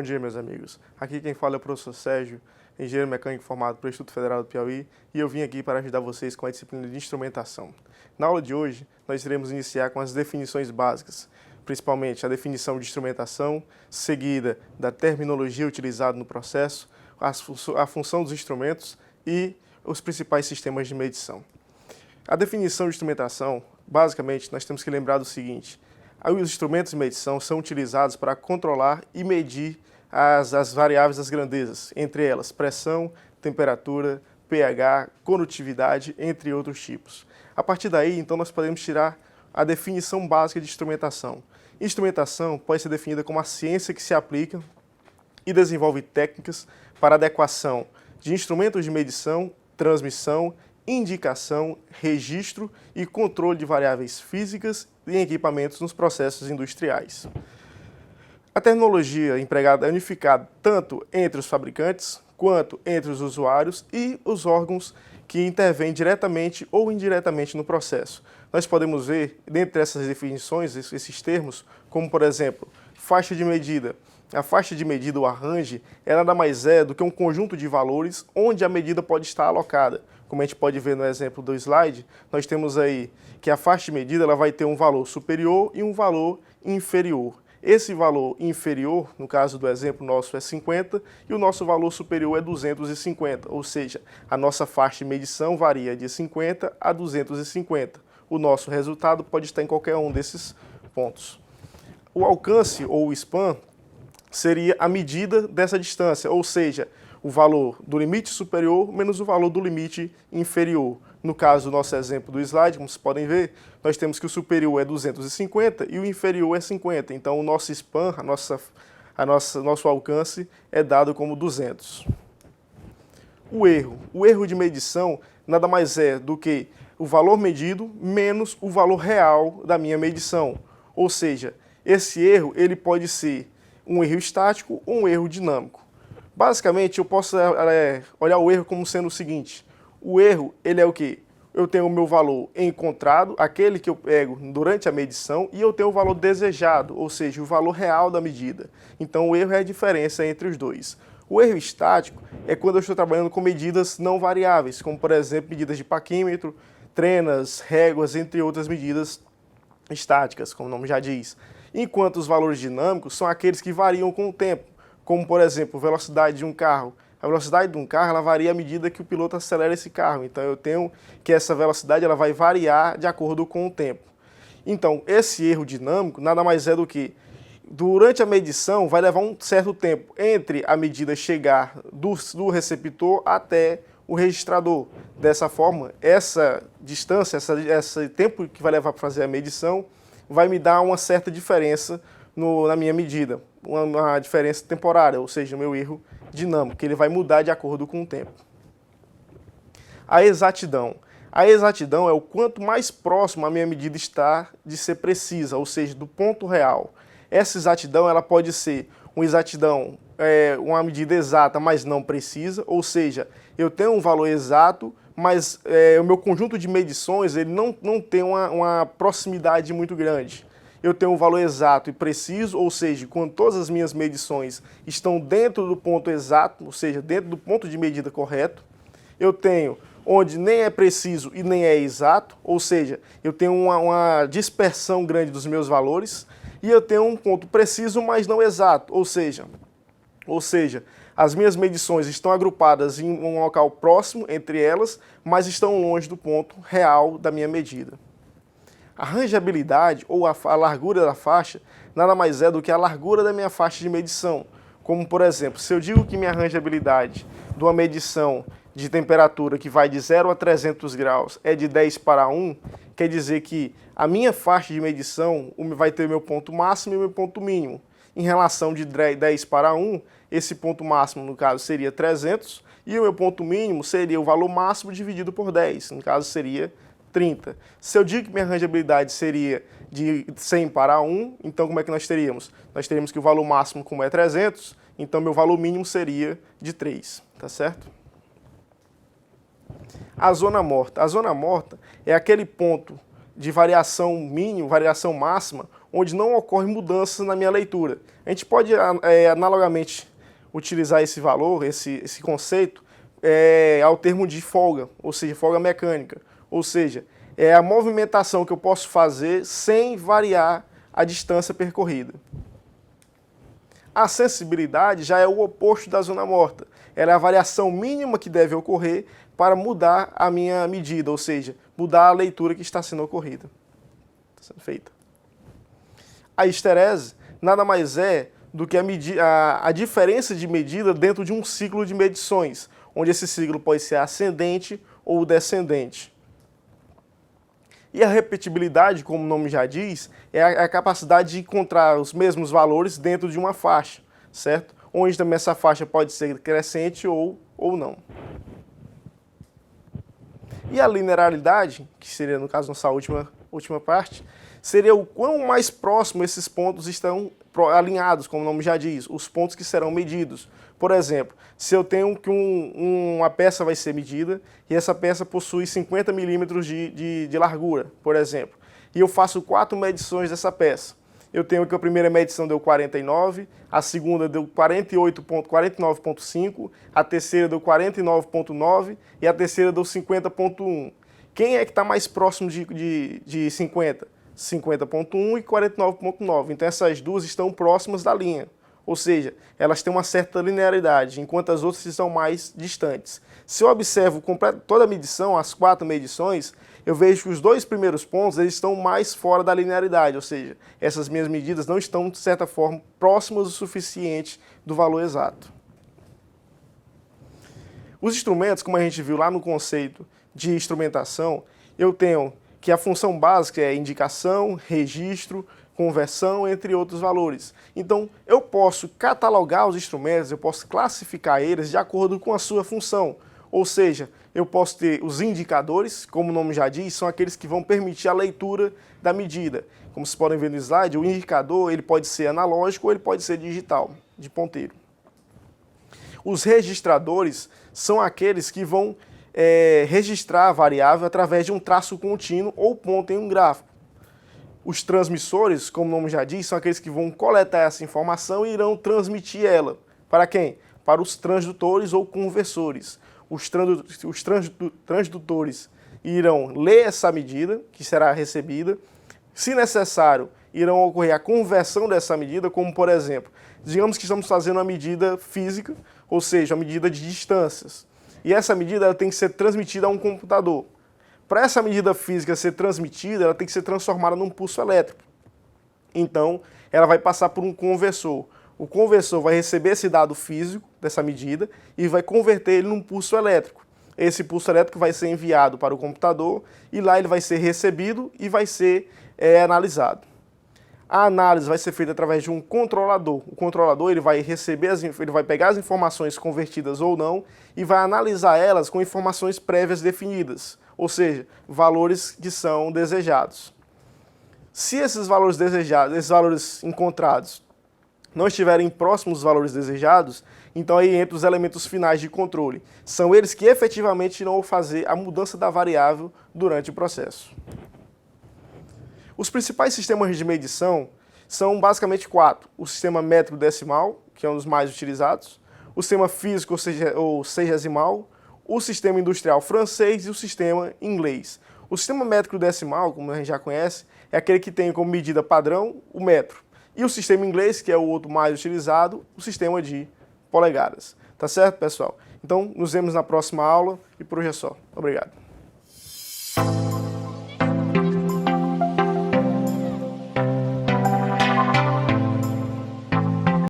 dia, meus amigos. Aqui quem fala é o professor Sérgio, engenheiro mecânico formado pelo Instituto Federal do Piauí, e eu vim aqui para ajudar vocês com a disciplina de instrumentação. Na aula de hoje, nós iremos iniciar com as definições básicas, principalmente a definição de instrumentação, seguida da terminologia utilizada no processo, a função dos instrumentos e os principais sistemas de medição. A definição de instrumentação, basicamente, nós temos que lembrar do seguinte: os instrumentos de medição são utilizados para controlar e medir as variáveis das grandezas, entre elas pressão, temperatura, pH, condutividade, entre outros tipos. A partir daí, então, nós podemos tirar a definição básica de instrumentação. Instrumentação pode ser definida como a ciência que se aplica e desenvolve técnicas para adequação de instrumentos de medição, transmissão, indicação, registro e controle de variáveis físicas e equipamentos nos processos industriais. A terminologia empregada é unificada tanto entre os fabricantes quanto entre os usuários e os órgãos que intervêm diretamente ou indiretamente no processo. Nós podemos ver, dentre essas definições, esses termos, como por exemplo, faixa de medida. A faixa de medida, ou a range, ela nada mais é do que um conjunto de valores onde a medida pode estar alocada. Como a gente pode ver no exemplo do slide, nós temos aí que a faixa de medida ela vai ter um valor superior e um valor inferior. Esse valor inferior, no caso do exemplo nosso, é 50 e o nosso valor superior é 250, ou seja, a nossa faixa de medição varia de 50 a 250. O nosso resultado pode estar em qualquer um desses pontos. O alcance, ou o span, seria a medida dessa distância, ou seja, o valor do limite superior menos o valor do limite inferior. No caso do nosso exemplo do slide, como vocês podem ver, nós temos que o superior é 250 e o inferior é 50. Então, o nosso span, nosso alcance é dado como 200. O erro de medição nada mais é do que o valor medido menos o valor real da minha medição. Ou seja, esse erro ele pode ser um erro estático ou um erro dinâmico. Basicamente, eu posso olhar o erro como sendo o seguinte: o erro, ele é o quê? Eu tenho o meu valor encontrado, aquele que eu pego durante a medição, e eu tenho o valor desejado, ou seja, o valor real da medida. Então, o erro é a diferença entre os dois. O erro estático é quando eu estou trabalhando com medidas não variáveis, como, por exemplo, medidas de paquímetro, trenas, réguas, entre outras medidas estáticas, como o nome já diz. Enquanto os valores dinâmicos são aqueles que variam com o tempo, como, por exemplo, a velocidade de um carro. A velocidade de um carro ela varia à medida que o piloto acelera esse carro. Então, eu tenho que essa velocidade ela vai variar de acordo com o tempo. Então, esse erro dinâmico nada mais é do que, durante a medição, vai levar um certo tempo entre a medida chegar do receptor até o registrador. Dessa forma, essa distância, esse tempo que vai levar para fazer a medição, vai me dar uma certa diferença na minha medida, uma diferença temporária, ou seja, o meu erro dinâmico, que ele vai mudar de acordo com o tempo. A exatidão. A exatidão é o quanto mais próximo a minha medida está de ser precisa, ou seja, do ponto real. Essa exatidão ela pode ser uma exatidão, uma medida exata, mas não precisa, ou seja, eu tenho um valor exato, mas o meu conjunto de medições ele não tem uma proximidade muito grande. Eu tenho um valor exato e preciso, ou seja, quando todas as minhas medições estão dentro do ponto exato, ou seja, dentro do ponto de medida correto. Eu tenho onde nem é preciso e nem é exato, ou seja, eu tenho uma dispersão grande dos meus valores. E eu tenho um ponto preciso, mas não exato, ou seja, as minhas medições estão agrupadas em um local próximo entre elas, mas estão longe do ponto real da minha medida. A rangeabilidade, ou a largura da faixa, nada mais é do que a largura da minha faixa de medição. Como, por exemplo, se eu digo que minha rangeabilidade de uma medição de temperatura que vai de 0 a 300 graus é de 10:1, quer dizer que a minha faixa de medição vai ter meu ponto máximo e meu ponto mínimo. Em relação de 10:1, esse ponto máximo, no caso, seria 300, e o meu ponto mínimo seria o valor máximo dividido por 10, no caso seria 30. Se eu digo que minha rangeabilidade seria de 100:1, então como é que nós teríamos? Nós teríamos que o valor máximo, como é 300, então meu valor mínimo seria de 3, tá certo? A zona morta. A zona morta é aquele ponto de variação mínima, variação máxima, onde não ocorre mudança na minha leitura. A gente pode analogamente utilizar esse valor, esse conceito, ao termo de folga, ou seja, folga mecânica. Ou seja, é a movimentação que eu posso fazer sem variar a distância percorrida. A sensibilidade já é o oposto da zona morta. Ela é a variação mínima que deve ocorrer para mudar a minha medida, ou seja, mudar a leitura que está sendo ocorrida. Está sendo feita. A histerese nada mais é do que a diferença de medida dentro de um ciclo de medições, onde esse ciclo pode ser ascendente ou descendente. E a repetibilidade, como o nome já diz, é a capacidade de encontrar os mesmos valores dentro de uma faixa, certo? Onde também essa faixa pode ser crescente ou não. E a linearidade, que seria, no caso, nossa última parte, seria o quão mais próximo esses pontos estão alinhados, como o nome já diz, os pontos que serão medidos. Por exemplo, se eu tenho que uma peça vai ser medida e essa peça possui 50 milímetros de largura, por exemplo, e eu faço 4 medições dessa peça. Eu tenho que a primeira medição deu 49, a segunda deu 49,5, a terceira deu 49,9 e a terceira deu 50,1. Quem é que está mais próximo de 50? 50,1 e 49,9. Então essas duas estão próximas da linha. Ou seja, elas têm uma certa linearidade, enquanto as outras estão mais distantes. Se eu observo toda a medição, as 4 medições, eu vejo que os 2 primeiros pontos eles estão mais fora da linearidade, ou seja, essas minhas medidas não estão, de certa forma, próximas o suficiente do valor exato. Os instrumentos, como a gente viu lá no conceito de instrumentação, eu tenho que a função básica é indicação, registro, conversão, entre outros valores. Então, eu posso catalogar os instrumentos, eu posso classificar eles de acordo com a sua função. Ou seja, eu posso ter os indicadores, como o nome já diz, são aqueles que vão permitir a leitura da medida. Como vocês podem ver no slide, o indicador ele pode ser analógico ou ele pode ser digital, de ponteiro. Os registradores são aqueles que vão registrar a variável através de um traço contínuo ou ponto em um gráfico. Os transmissores, como o nome já diz, são aqueles que vão coletar essa informação e irão transmitir ela. Para quem? Para os transdutores ou conversores. Os transdutores irão ler essa medida, que será recebida. Se necessário, irão ocorrer a conversão dessa medida, como por exemplo, digamos que estamos fazendo uma medida física, ou seja, uma medida de distâncias. E essa medida ela tem que ser transmitida a um computador. Para essa medida física ser transmitida, ela tem que ser transformada num pulso elétrico. Então, ela vai passar por um conversor. O conversor vai receber esse dado físico dessa medida e vai converter ele num pulso elétrico. Esse pulso elétrico vai ser enviado para o computador e lá ele vai ser recebido e vai ser analisado. A análise vai ser feita através de um controlador. O controlador ele vai pegar as informações convertidas ou não e vai analisar elas com informações prévias definidas, ou seja, valores que são desejados. Se esses valores desejados, esses valores encontrados, não estiverem próximos dos valores desejados, então aí entra os elementos finais de controle. São eles que efetivamente irão fazer a mudança da variável durante o processo. Os principais sistemas de medição são basicamente 4. O sistema métrico decimal, que é um dos mais utilizados, o sistema físico ou sexagesimal, o sistema industrial francês e o sistema inglês. O sistema métrico decimal, como a gente já conhece, é aquele que tem como medida padrão o metro. E o sistema inglês, que é o outro mais utilizado, o sistema de polegadas. Tá certo, pessoal? Então, nos vemos na próxima aula e por hoje é só. Obrigado.